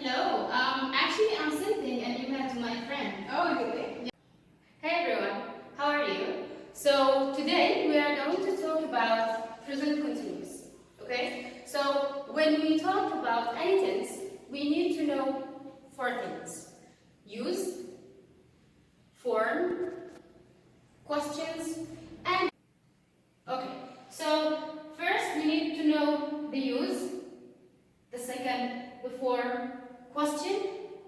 Hello. Actually, I'm sending an email to my friend. Oh, really? Yeah. Hey everyone, how are you? So today we are going to talk about present continuous. Okay? So when we talk about any tense, we need to know four things: use, form, questions, and okay. So first we need to know the use, the second the form, question,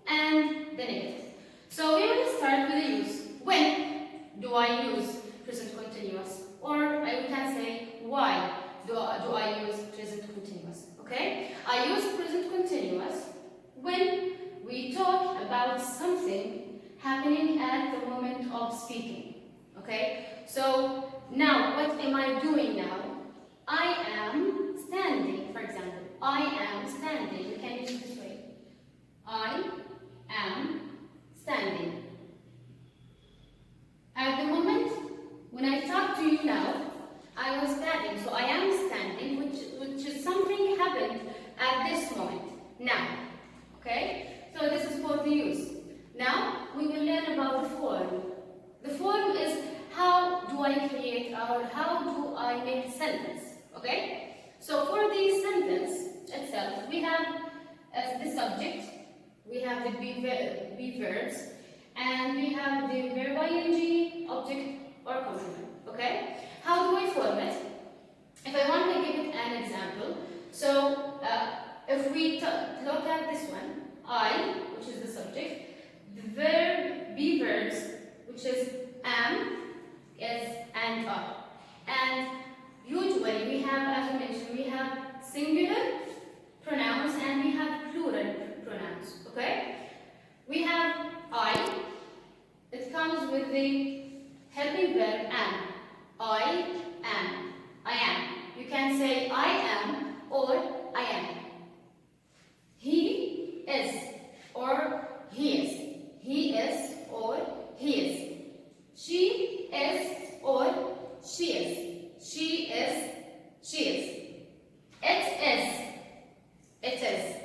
and the negative. So we will start with the use. When do I use present continuous? Or we can say, why do I use present continuous? Okay? I use present continuous when we talk about something happening at the moment of speaking. Okay? So now, what am I doing now? I am standing, for example. I am standing. We can use it this way. I am standing. At the moment when I talk to you now, I was standing. So I am standing, which is something happened at this moment. Now. Okay? So this is for the use. Now we will learn about the form. The form is how do I create or how do I make a sentence. Okay? So for the sentence itself, we have the subject, we have the be verbs, and we have the verb ing, object or complement. Okay? How do I form it? If I want to give it an example, so if we look at this one, I, which is the subject, the verb be verbs, which is am, is, and are. And usually we have, as I mentioned, we have singular pronouns and we have plural pronouns. Okay? We have I. It comes with the helping verb am. I am. I am. You can say I am or I am. He is or he is. He is or he is. She is or she is. She is. She is. It is. It is.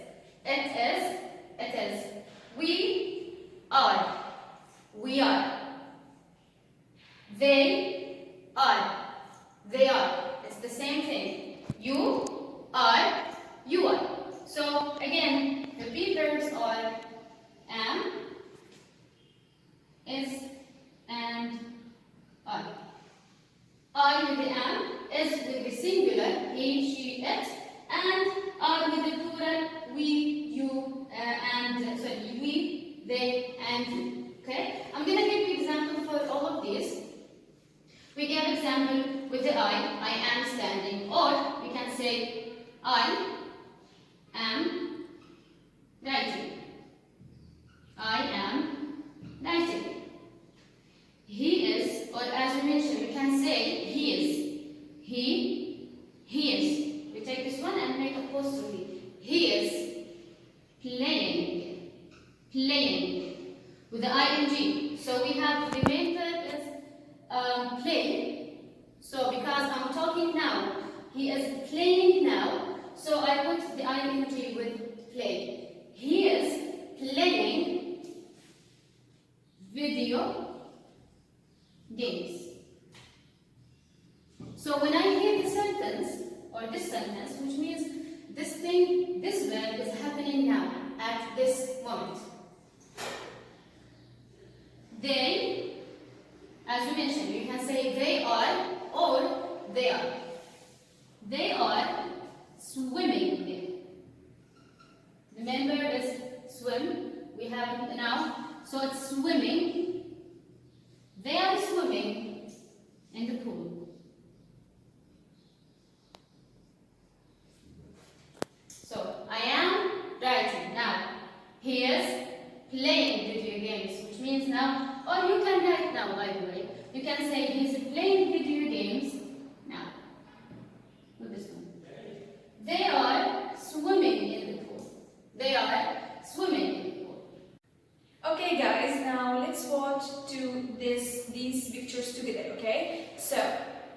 It is. It is. We are. We are. They are. They are. It's the same thing. You are. You are. So again, the be verbs are am, is, and are. I with the am, is with the singular, he, she, it, and are with the plural, we, you, we, they, and you. Okay? I'm going to give you example for all of these. We give example with the I am standing, or we can say I am writing. I am writing. He is, or as we mentioned, we can say he is. He is. We take this one and make apostrophe. He is playing. Playing. With the ing. So we have the main verb is play. So because I'm talking now, he is playing now. So I put the ing with play. He is playing video games. So when I hear the sentence or this sentence, which means this thing, this verb is happening now at this moment. They, as we mentioned, you can say they are or they are. They are swimming. The main verb is swim. We have it now. So it's swimming. They are swimming in the pool. So I am writing. Now he is playing video games, which means now, or you can write now, by the way. You can say he's playing video games now. With this one. They are swimming in the pool. They are swimming in the pool. Okay guys, now let's watch to these pictures together, okay? So,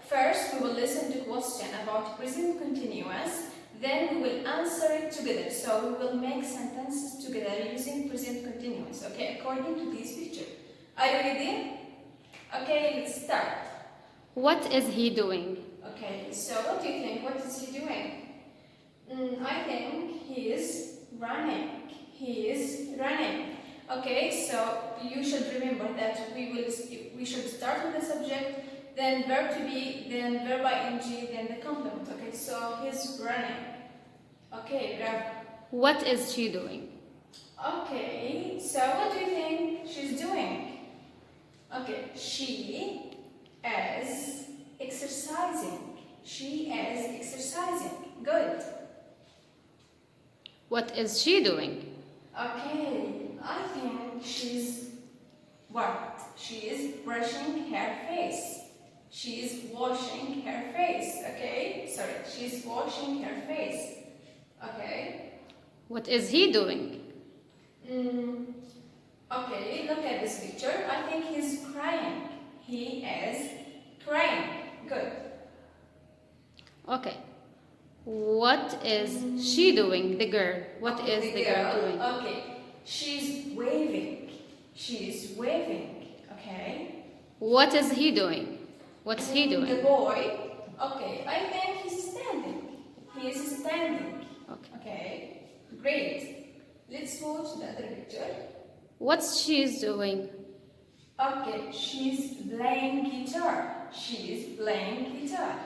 first we will listen to question about present continuous, then we will answer it together. So we will make sentences together using present continuous, okay, according to this picture. Are you ready? Okay, let's start. What is he doing? Okay, so what do you think? What is he doing? I think he is running. He is running. Okay, so you should remember that we should start with the subject, then verb to be, then verb ing, then the complement. Okay, so he's running. Okay, bravo. What is she doing? Okay, so what do you think she's doing? Okay, she is exercising. She is exercising. Good. What is she doing? Okay, I think she's what? She is brushing her face. She is washing her face. Okay, sorry, she's washing her face. Okay. What is he doing? Okay, look at this picture. I think he's crying. He is crying. Good. Okay. What is she doing? The girl. What is the girl doing? Okay, she's waving. She's waving. Okay. What is he doing? What's he The doing? boy. Okay, I think he's standing. He is standing. Okay. Okay. Great. Let's watch the other picture. What's she doing? Okay, she's playing guitar. She's playing guitar.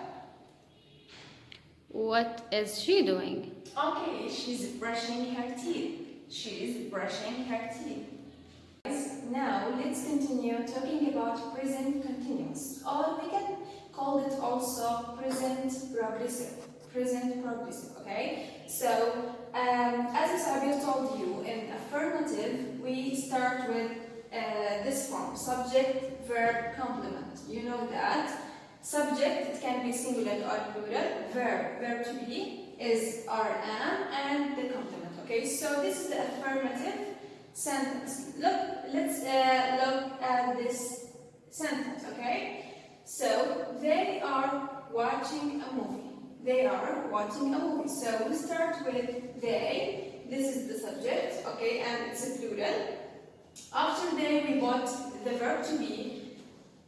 What is she doing? Okay, she's brushing her teeth. She's brushing her teeth. Now let's continue talking about present continuous, or we can call it also present progressive. Present progressive, okay? So, as Sabir told you, in affirmative, we start with this form, subject, verb, complement. You know that. Subject, it can be singular or plural. Verb to be is am, and the complement. Okay, so this is the affirmative sentence. Let's look at this sentence. Okay, so they are watching a movie. They are watching a movie. So we start with they. This is the subject. Okay, and it's a plural. After they, we got the verb to be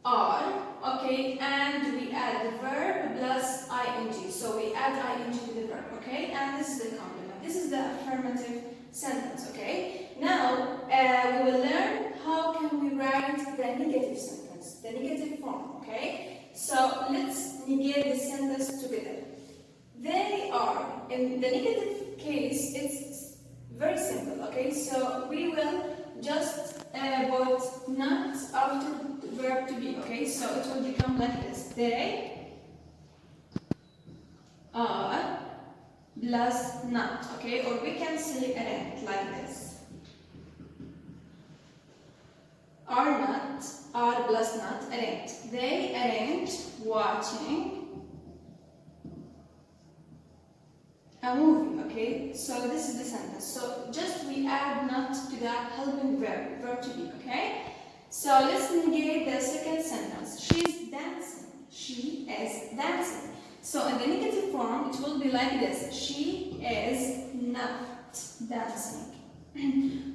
are, okay, and we add the verb plus ing. So we add ing to the verb, okay, and this is the complement. This is the affirmative sentence, okay. Now we will learn how can we write the negative sentence, the negative form, okay. So let's negate the sentence together. They are, in the negative case, it's very simple, okay. So we will just put not after the verb to be, okay? So it will become like this. They are plus not, okay? Or we can say aren't like this. Are not, are plus not, aren't. They aren't watching a movie, okay? So this is the sentence. So just we add not to the helping verb to be, okay? So let's negate the second sentence. She's dancing. She is dancing. So in the negative form, it will be like this. She is not dancing.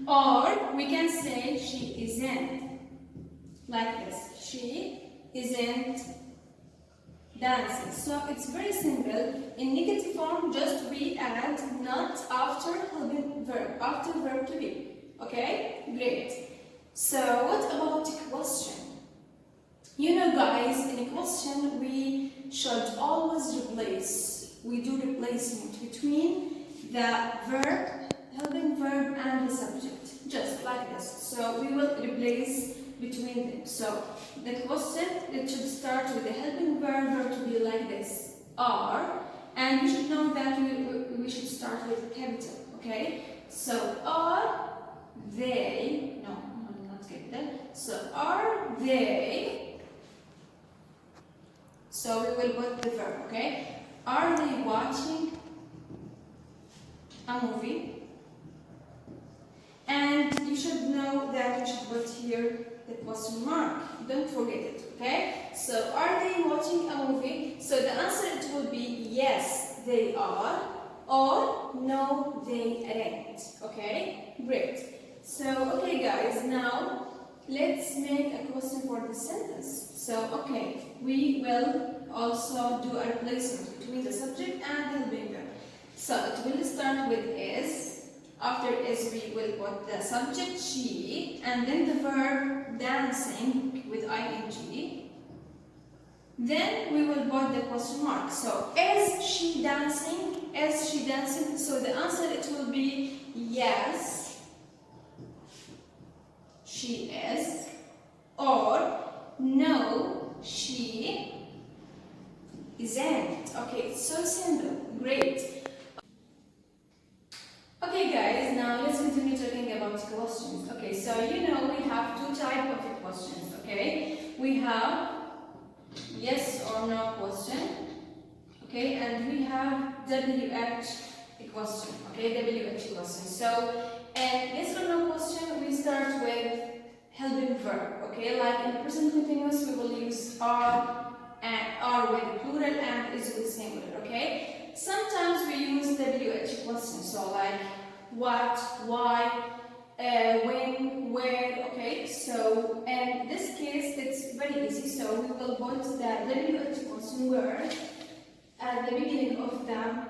Or we can say she isn't. Like this. She isn't dancing. So it's very simple. In negative form, just we add not after helping verb, after verb to be. Okay? Great. So what about a question? You know guys, in a question we should always replace. We do replacement between the verb, helping verb and the subject. Just like this. So we will replace between them. So the question, it should start with the helping verb to be like this, are, and you should know that we should start with capital, okay? So are they, no, not capital, so are they, so we will put the verb, okay? Are they watching a movie? And you should know that you should put here the question mark. Don't forget it, okay? So, are they watching a movie? So, the answer it will be yes, they are. or no, they aren't. Okay, great. So, okay, guys, now let's make a question for this sentence. So, okay, we will also do a replacement between the subject and the helping verb. So, it will start with is. After is, we will put the subject she, and then the verb dancing with ing. Then we will put the question mark. So, is she dancing? Is she dancing? So the answer it will be yes, she is, or no, she isn't. Okay, it's so simple. Great. Okay guys, now let's continue talking about questions. Okay, so you know we have two types of questions, okay? We have yes or no question, okay, and we have WH question, okay, WH question. So, and yes or no question, we start with helping verb, okay, like in the present continuous we will use are and are with plural and is with singular, okay? Sometimes we use WH question, so like what, why, when, where, okay? So, in this case, it's very easy. So, we will put the WH question word at the beginning of the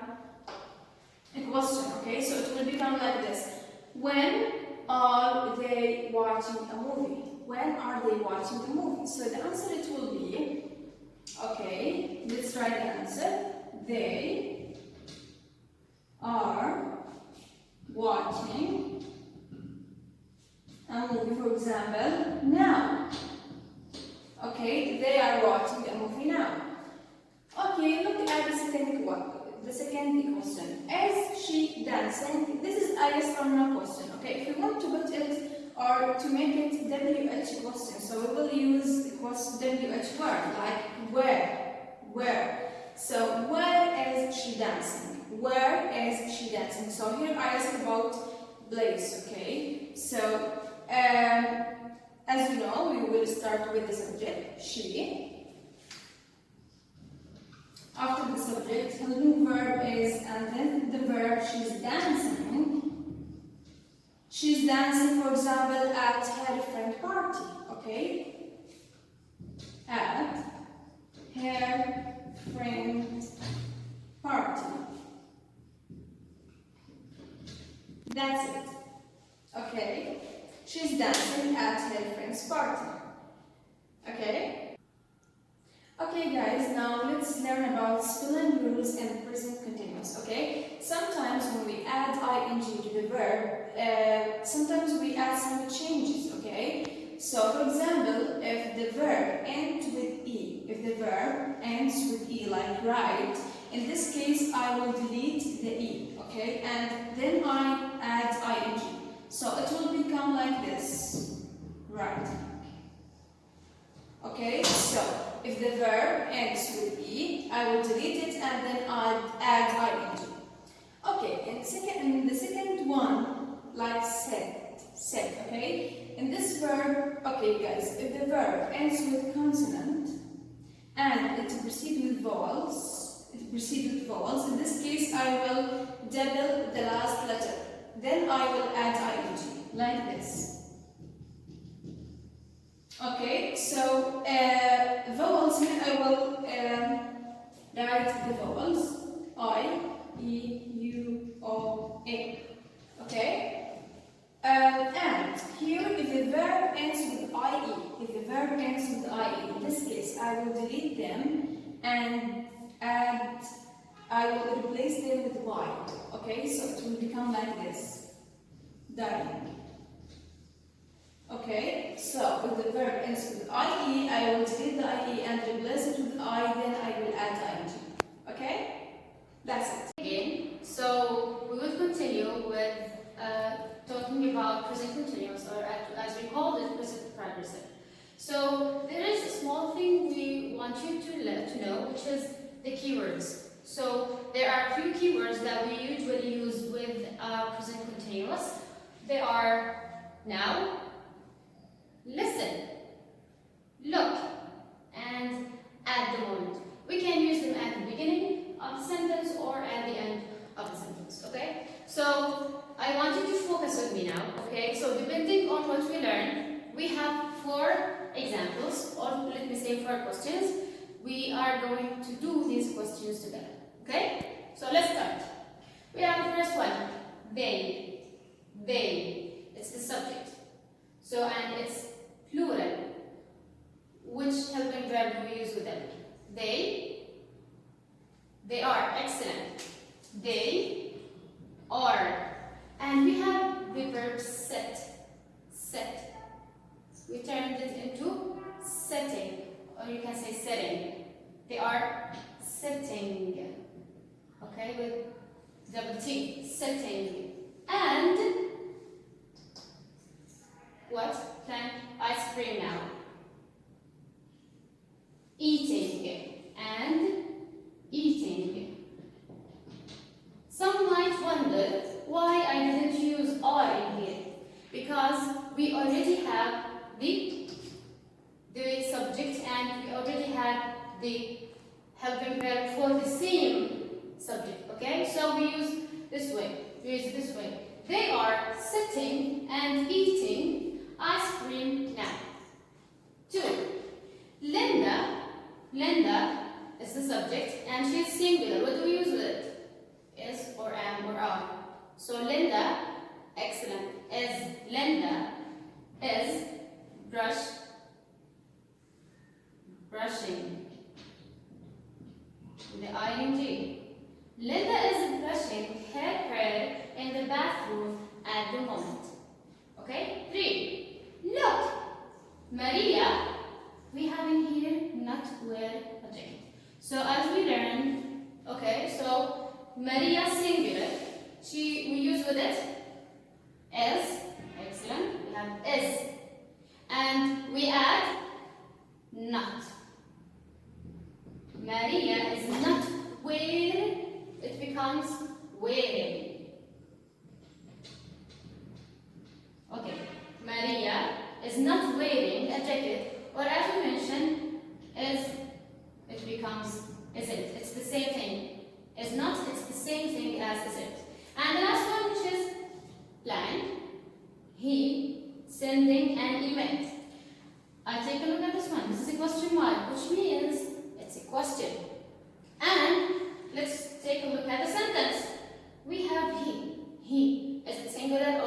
question, okay? So, it will become like this. When are they watching a movie? When are they watching the movie? So, the answer it will be, okay, let's write the answer. They are watching a movie, for example, now. Okay, they are watching a movie now. Okay, look at the second one. The second question. Is she dancing? This is a yes or no question. Okay, if we want to put it or to make it WH question, so we will use the WH word like where. So where is she dancing? Where is she dancing? So here I ask about place, okay? So as you know, we will start with the subject, she. After the subject, helping verb is, and then the verb, she's dancing. She's dancing, for example, at her friend party, okay? At her friend party. That's it. Okay? She's dancing at her friend's party. Okay? Okay guys, now let's learn about spelling rules and present continuous, okay? Sometimes when we add ing to the verb, sometimes we add some changes, okay? So for example, if the verb ends with E, like write, in this case I will delete the E, okay? And then I add ing. So it will become like this, right? Okay, so if the verb ends with E, I will delete it and then I'll add ing. Okay, in the second one, like said, okay? In this verb, okay guys, if the verb ends with consonant and it proceeds with vowels, in this case I will double the last letter. Then I will add ing, like this. Okay, so vowels here I will write the vowels I, E, U, O, A. Okay? And here if the verb ends with IE, in this case I will delete them and I will replace them with Y. Okay, so it will become like this. Dying. Okay, so if the verb ends with IE, I will delete the IE and replace it with I, then I will add ing. Okay? That's it. Again, so we will continue with talking about present continuous, or as we call it, present participle. So there is a small thing we want you to know, which is the keywords. So there are a few keywords that we usually use with present continuous. They are now, listen, look, and at the moment. We can use them at the beginning of the sentence or at the end of the sentence. Okay? So I want you to focus with me now. Okay? So depending on what we learn, we have 4 examples, or let me say 4 questions. We are going to do these questions together. Okay? So let's start. We have the first one. They. They. It's the subject. So, and it's plural. Which helping verb do we use with them? They. They are. Excellent. They are. And we have the verb set. Set. We turned it into setting. Or you can say setting. They are setting. Okay, with double T. Setting. And what? Plan ice cream now. Eating. And eating. Some might wonder why I didn't use are in here. Because we already have the subject and we already have the helping verb for the same subject. Okay? So we use this way. We use it this way. They are sitting and eating ice cream now. 2. Linda. Linda is the subject and she's singular. What do we use with it? Is or am or are. So Linda, excellent, is Linda is brushing. The ing. Linda is brushing her hair in the bathroom at the moment. Okay? 3. Look, Maria. We have in here not wear a jacket. So as we learn, okay, so Maria singular, we use with it is, excellent, we have is. And we add not. Maria is not wearing, it becomes wearing. Okay, Maria is not wearing a jacket. Or as we mentioned, is, it becomes isn't. It's the same thing. Is not, it's the same thing as isn't. And the last one, which is plan. He sending an email. I take a look at this one. This is a question mark, which means it's a question. And let's take a look at the sentence. We have he. He. Is it singular